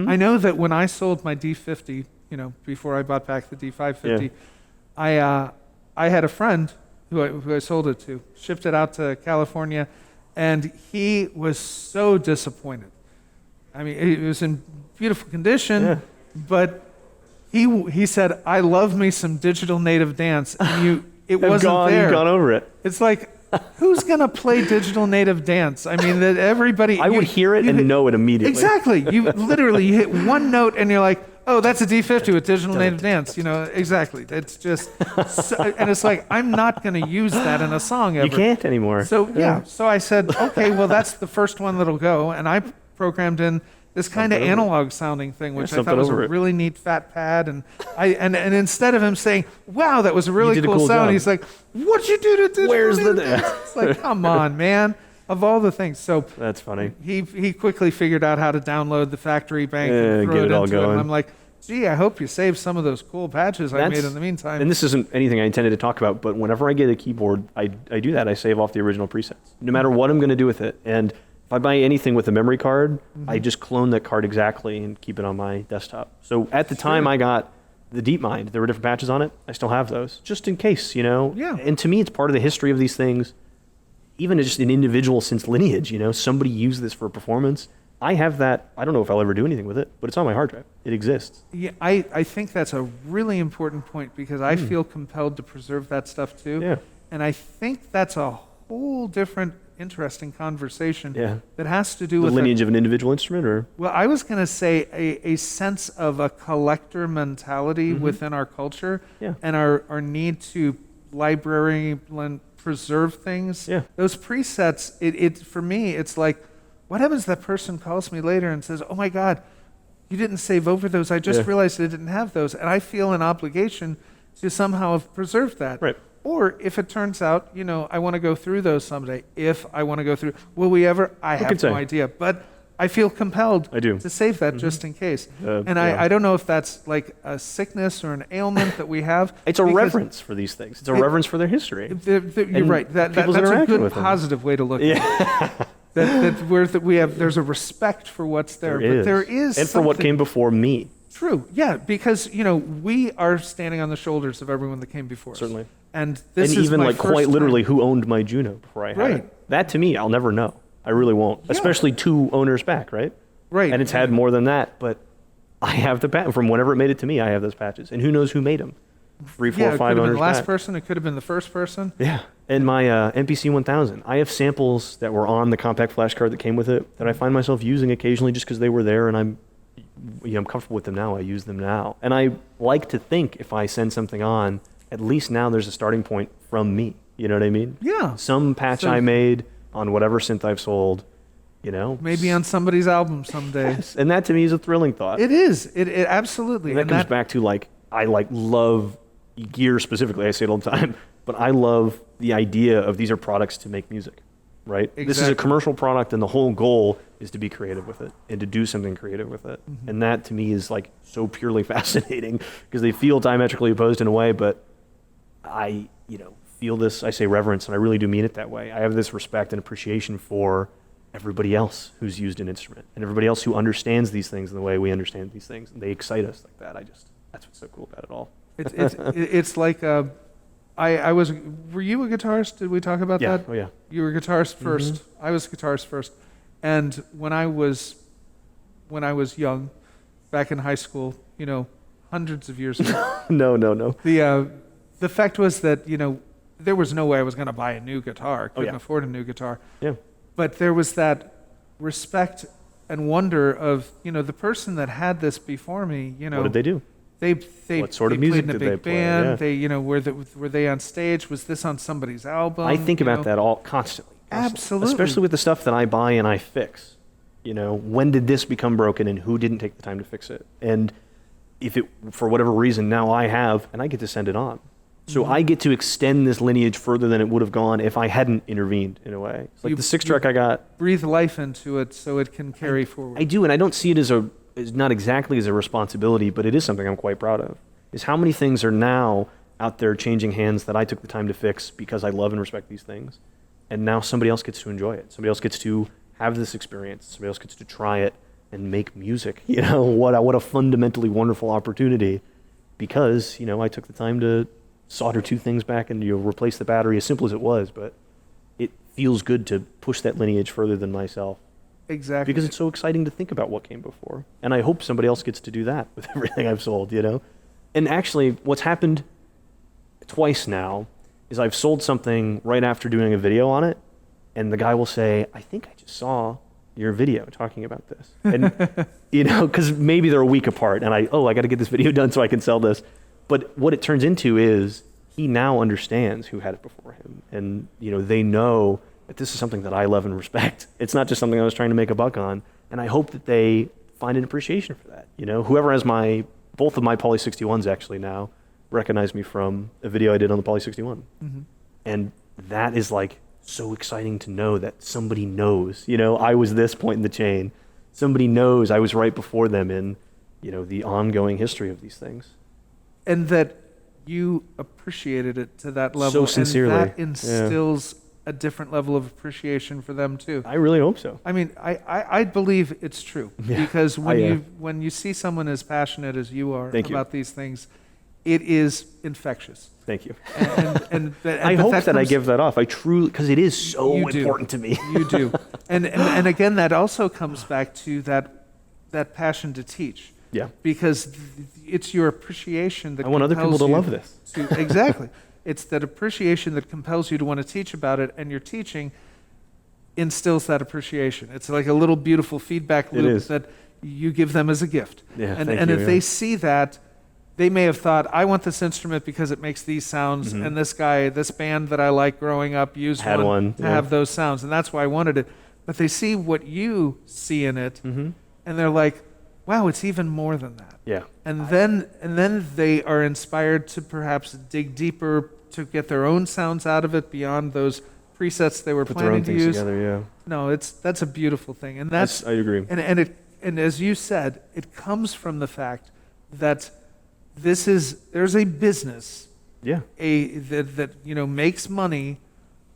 I know that when I sold my D50, before I bought back the D550, I had a friend who I sold it to, shipped it out to California, and he was so disappointed. I mean, it was in beautiful condition, but he said, "I love me some digital native dance," and it wasn't there. You've gone over it. It's like, who's gonna play digital native dance? I mean, that everybody. I would hear it and know it immediately. Exactly. You literally hit one note and you're like, oh, that's a D50 with digital native dance. Exactly. It's just, and it's like, I'm not gonna use that in a song ever. You can't anymore. So so I said, okay, well that's the first one that'll go, and I programmed in this kind of analog sounding thing, which I thought was a really neat fat pad, and instead of him saying, "Wow, that was a really cool sound," job. He's like, "What'd you do to digital Where's the dance?" It's like, come on, man. Of all the things, so that's funny. He quickly figured out how to download the factory bank and throw it into it. And I'm like, gee, I hope you saved some of those cool patches I made in the meantime. And this isn't anything I intended to talk about, but whenever I get a keyboard, I do that. I save off the original presets, no matter what I'm going to do with it. And if I buy anything with a memory card, I just clone that card exactly and keep it on my desktop. So at the time I got the DeepMind, there were different patches on it. I still have those, just in case, Yeah. And to me, it's part of the history of these things. Even just an individual since lineage, somebody used this for performance. I have that. I don't know if I'll ever do anything with it, but it's on my hard drive. It exists. Yeah, I think that's a really important point because I feel compelled to preserve that stuff too. Yeah. And I think that's a whole different interesting conversation that has to do the with lineage of an individual instrument, or well, I was going to say a sense of a collector mentality within our culture, and our need to library preserve things. Yeah. Those presets, it for me, it's like, what happens if that person calls me later and says, "Oh my God, you didn't save over those. I just realized I didn't have those," and I feel an obligation to somehow have preserved that. Right. Or if it turns out, I want to go through those someday. If I want to go through, will we ever? I have no idea. But I feel compelled to save that just in case. And I don't know if that's like a sickness or an ailment that we have. It's a reverence for these things. It's a reverence for their history. You're right. That's a good positive way to look at it. There's a respect for what's there. There is and for what came before me. True. Yeah, because we are standing on the shoulders of everyone that came before us. Certainly. And this and is even my like first quite literally time. who owned my Juno before I had it. That to me, I'll never know. I really won't. Especially 2 owners back, right? Right. And it's had more than that, but I have the patch from whenever it made it to me. I have those patches, and who knows who made them? 3, 4, 5 owners back. It could have been the last person. It could have been the first person. Yeah. And my MPC 1000, I have samples that were on the compact flash card that came with it that I find myself using occasionally just because they were there, and I'm comfortable with them now. I use them now, and I like to think if I send something on, at least now there's a starting point from me. You know what I mean? Yeah. Some patch I made on whatever synth I've sold, Maybe on somebody's album someday. Yes. And that to me is a thrilling thought. It is. It absolutely. And that comes back to I love gear specifically. I say it all the time, but I love the idea of these are products to make music, right? Exactly. This is a commercial product, and the whole goal is to be creative with it and to do something creative with it. And that to me is so purely fascinating because they feel diametrically opposed in a way, but I, feel this, I say reverence, and I really do mean it that way. I have this respect and appreciation for everybody else who's used an instrument and everybody else who understands these things in the way we understand these things. And they excite us like that. That's what's so cool about it all. It's like, were you a guitarist? Did we talk about that? Oh yeah. You were a guitarist first. I was a guitarist first. And when I was young, back in high school, hundreds of years ago. No. The fact was that, there was no way I was going to buy a new guitar. Couldn't afford a new guitar. Yeah. But there was that respect and wonder of, the person that had this before me, What did they do? What sort of music played in a big band. Yeah. Were they on stage? Was this on somebody's album? I think about that all constantly. Absolutely. Especially with the stuff that I buy and I fix. When did this become broken and who didn't take the time to fix it? And if it, for whatever reason, now I have, and I get to send it on. So I get to extend this lineage further than it would have gone if I hadn't intervened in a way. It's like the 6-track I got. Breathe life into it so it can carry forward. I do, and I don't see it as not exactly as a responsibility, but it is something I'm quite proud of. Is how many things are now out there changing hands that I took the time to fix because I love and respect these things. And now somebody else gets to enjoy it. Somebody else gets to have this experience. Somebody else gets to try it and make music. You know, what a fundamentally wonderful opportunity, because, you know, I took the time to solder two things back and, you know, replace the battery, as simple as it was, but it feels good to push that lineage further than myself. Exactly. Because it's so exciting to think about what came before. And I hope somebody else gets to do that with everything I've sold, you know? And actually, what's happened twice now is I've sold something right after doing a video on it, and the guy will say, I think I just saw your video talking about this. And, you know, because maybe they're a week apart, and I got to get this video done so I can sell this. But what it turns into is he now understands who had it before him. And, you know, they know that this is something that I love and respect. It's not just something I was trying to make a buck on. And I hope that they find an appreciation for that. You know, whoever has both of my Poly 61s actually now recognize me from a video I did on the Poly 61. Mm-hmm. And that is like so exciting to know that somebody knows, you know, I was this point in the chain. Somebody knows I was right before them in, you know, the ongoing history of these things. And that you appreciated it to that level. So sincerely. And that instills a different level of appreciation for them too. I really hope so. I mean, I believe it's true, because when you see someone as passionate as you are about these things, it is infectious. Thank you. And I hope that I give that off. I truly, because it is so important to me. You do. And again, that also comes back to that passion to teach. Yeah. Because it's your appreciation that I want other people to love this. Exactly. It's that appreciation that compels you to want to teach about it, and your teaching instills that appreciation. It's like a little beautiful feedback loop that you give them as a gift. Yeah, and if they see that, they may have thought, I want this instrument because it makes these sounds, and this band that I like growing up used one to have those sounds, and that's why I wanted it. But they see what you see in it, and they're like, wow, it's even more than that. Yeah. And then they are inspired to perhaps dig deeper to get their own sounds out of it beyond those presets they were planning to use. Together, yeah. No, that's a beautiful thing, and I agree. And as you said, it comes from the fact that there's a business, that you know makes money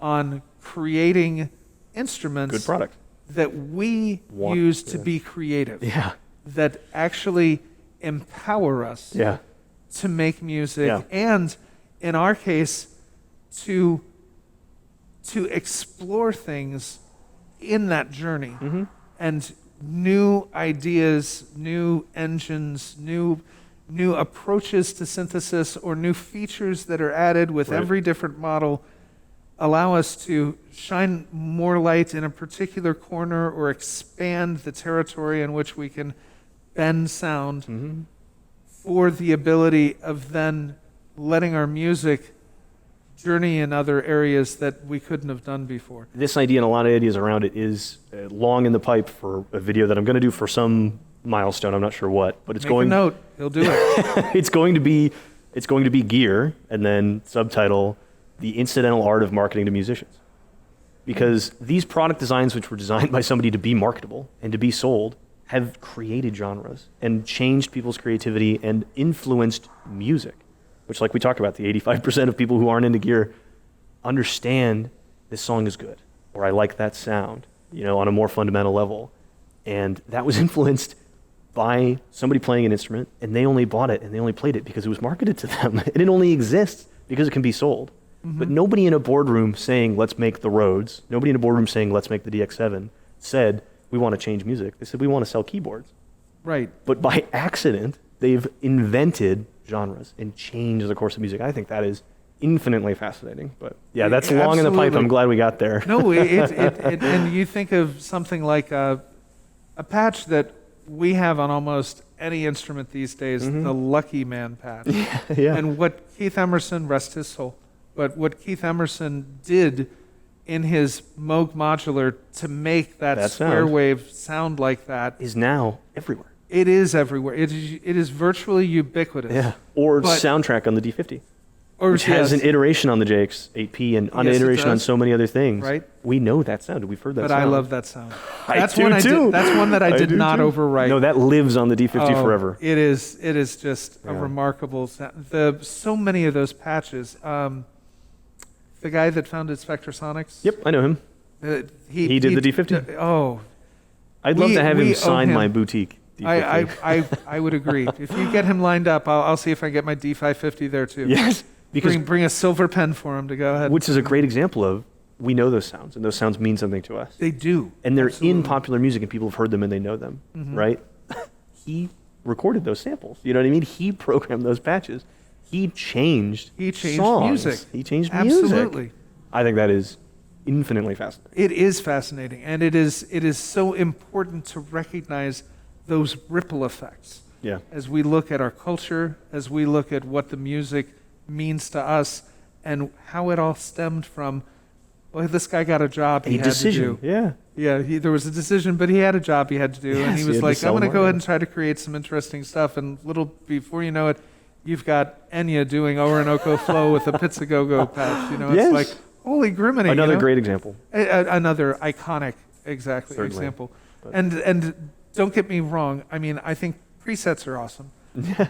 on creating instruments, good product that we use to be creative. Yeah. That actually empower us to make music, and in our case, to explore things in that journey, and new ideas, new engines, new approaches to synthesis, or new features that are added with every different model allow us to shine more light in a particular corner or expand the territory in which we can bend sound for the ability of then letting our music journey in other areas that we couldn't have done before. This idea and a lot of ideas around it is long in the pipe for a video that I'm going to do for some milestone. I'm not sure what, but it's Make a note. He'll do it. It's going to be gear, and then subtitle The Incidental Art of Marketing to Musicians. Because these product designs, which were designed by somebody to be marketable and to be sold, have created genres and changed people's creativity and influenced music, which, like we talked about, the 85% of people who aren't into gear understand this song is good, or I like that sound, you know, on a more fundamental level. And that was influenced by somebody playing an instrument, and they only bought it and they only played it because it was marketed to them. And it only exists because it can be sold. But nobody in a boardroom saying, let's make the Rhodes, nobody in a boardroom saying, let's make the DX7, said, we want to change music. They said, we want to sell keyboards. Right. But by accident, they've invented genres and changed the course of music. I think that is infinitely fascinating. But yeah, that's long in the pipe. I'm glad we got there. No, and you think of something like a patch that we have on almost any instrument these days, the Lucky Man patch. Yeah. And what Keith Emerson, rest his soul, but what Keith Emerson did in his Moog modular to make that square wave sound like that is now everywhere. It is everywhere. It is virtually ubiquitous. Yeah. Or soundtrack on the D50. Which has an iteration on the JX8P and an iteration on so many other things. Right. We know that sound. We've heard that sound. But I love that sound. That's one that I did not overwrite. No, that lives on the D50 forever. It is just a remarkable sound. So many of those patches. the guy that founded Spectrasonics. Yep, I know him. He did the D50. I'd love to have him sign my boutique D50. I would agree. If you get him lined up, I'll see if I can get my D550 there too. Yes, because bring a silver pen for him to go ahead. Which is a great example of, we know those sounds, and those sounds mean something to us. They do. And they're in popular music, and people have heard them and they know them, right? He recorded those samples. You know what I mean? He programmed those patches. He changed songs. Music. He changed music. Absolutely. I think that is infinitely fascinating. It is fascinating, and it is so important to recognize those ripple effects. Yeah. As we look at our culture, as we look at what the music means to us, and how it all stemmed from, well, this guy got a job he had to do. Yeah, there was a decision, but he had a job he had to do, and he was like, I'm going to go ahead and try to create some interesting stuff, and little before you know it, you've got Enya doing Orinoco Flow with a Pizza Go-Go patch. It's like, holy griminy. Another great example. Another iconic, example. But. And don't get me wrong, I mean, I think presets are awesome,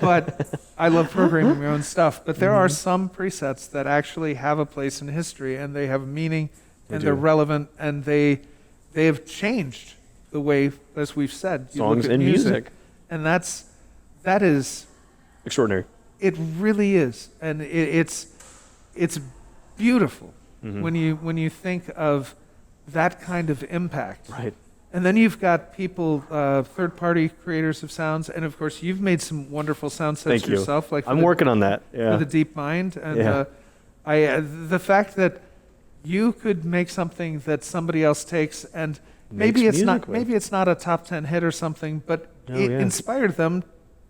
but I love programming my own stuff. But there are some presets that actually have a place in history, and they have a meaning, and they're relevant, and they have changed the way, as we've said, you songs look at and music. And that is extraordinary. It really is, and it's beautiful when you think of that kind of impact. Right. And then you've got people, third-party creators of sounds, and of course you've made some wonderful sound sets Thank you. yourself. Like I'm working on that. For the Deep Mind, and the fact that you could make something that somebody else takes, and maybe it's not a top 10 hit or something, but it inspired them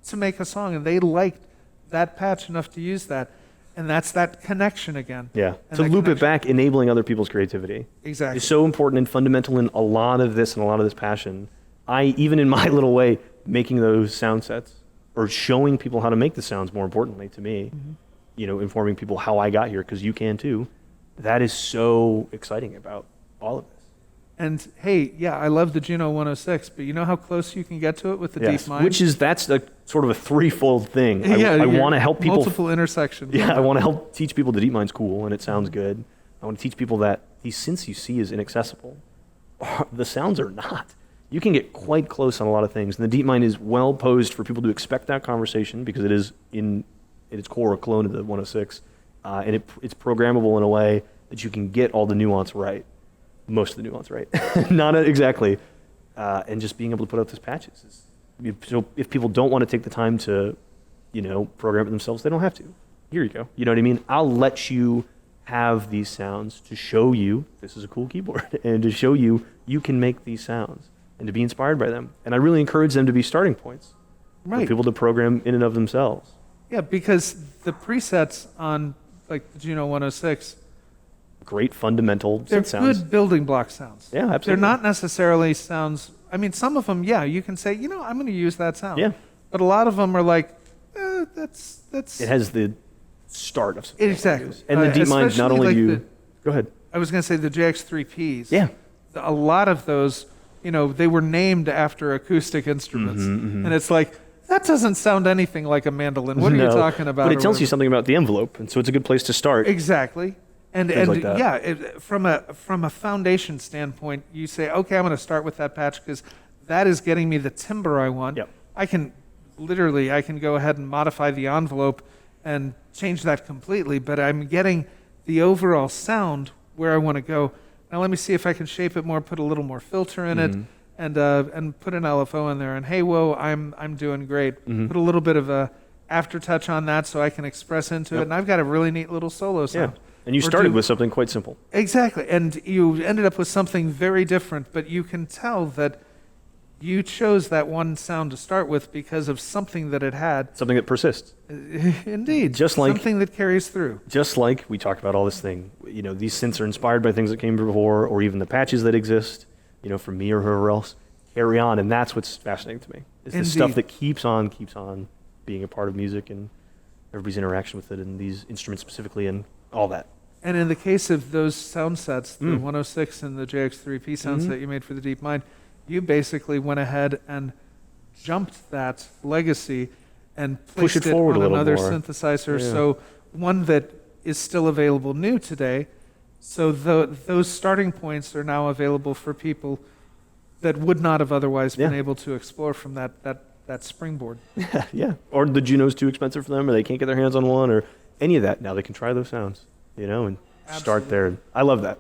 to make a song, and they liked that patch enough to use that. And that's that connection again. Yeah. To loop it back, enabling other people's creativity. Exactly. Is so important and fundamental in a lot of this and a lot of this passion. Even in my little way, making those sound sets or showing people how to make the sounds, more importantly to me, informing people how I got here, because you can too. That is so exciting about all of this. And hey, I love the Juno 106, but you know how close you can get to it with the Deep Mind? That's sort of a threefold thing. I want to help people. Multiple intersections. Yeah, I want to help teach people the Deep Mind's cool and it sounds good. I want to teach people that these synths you see is inaccessible. The sounds are not. You can get quite close on a lot of things. And the Deep Mind is well posed for people to expect that conversation, because it is in its core a clone of the 106. And it's programmable in a way that you can get all the nuance right. Most of the nuance, right? Not exactly. And just being able to put out those patches. So if people don't want to take the time to, program it themselves, they don't have to. Here you go. You know what I mean? I'll let you have these sounds to show you this is a cool keyboard, and to show you can make these sounds, and to be inspired by them. And I really encourage them to be starting points for people to program in and of themselves. Yeah, because the presets on like the Juno 106, great fundamental they're sounds. Good building block sounds. Yeah, absolutely. They're not necessarily sounds. I mean, some of them, you can say, I'm going to use that sound. Yeah. But a lot of them are like, that's. It has the start of something. Exactly. And the Deep Mind, not only go ahead. I was going to say the JX3Ps. Yeah. A lot of those, they were named after acoustic instruments, and it's like, that doesn't sound anything like a mandolin. What are you talking about? But it tells you something about the envelope, and so it's a good place to start. Exactly. And like from a foundation standpoint, you say, okay, I'm going to start with that patch because that is getting me the timbre I want. Yep. I can go ahead and modify the envelope and change that completely, but I'm getting the overall sound where I want to go. Now let me see if I can shape it more, put a little more filter in it, and put an LFO in there. And hey, whoa, I'm doing great. Put a little bit of a aftertouch on that so I can express into it, and I've got a really neat little solo sound. Yeah. And you started with something quite simple. Exactly. And you ended up with something very different, but you can tell that you chose that one sound to start with because of something that it had. Something that persists. Indeed. Something that carries through. Just like we talked about all this thing. These synths are inspired by things that came before, or even the patches that exist, from me or whoever else. Carry on. And that's what's fascinating to me. It's the stuff that keeps on being a part of music and everybody's interaction with it, and these instruments specifically, and all that. And in the case of those sound sets, the 106 and the JX3P sounds that you made for the Deep Mind, you basically went ahead and jumped that legacy and placed it forward on a little another more. synthesizer. Yeah. So one that is still available new today, So those starting points are now available for people that would not have otherwise been Yeah. able to explore from that springboard. Yeah. Or the Juno's too expensive for them, or they can't get their hands on one, or any of that. Now they can try those sounds, and start Absolutely. there. I love that.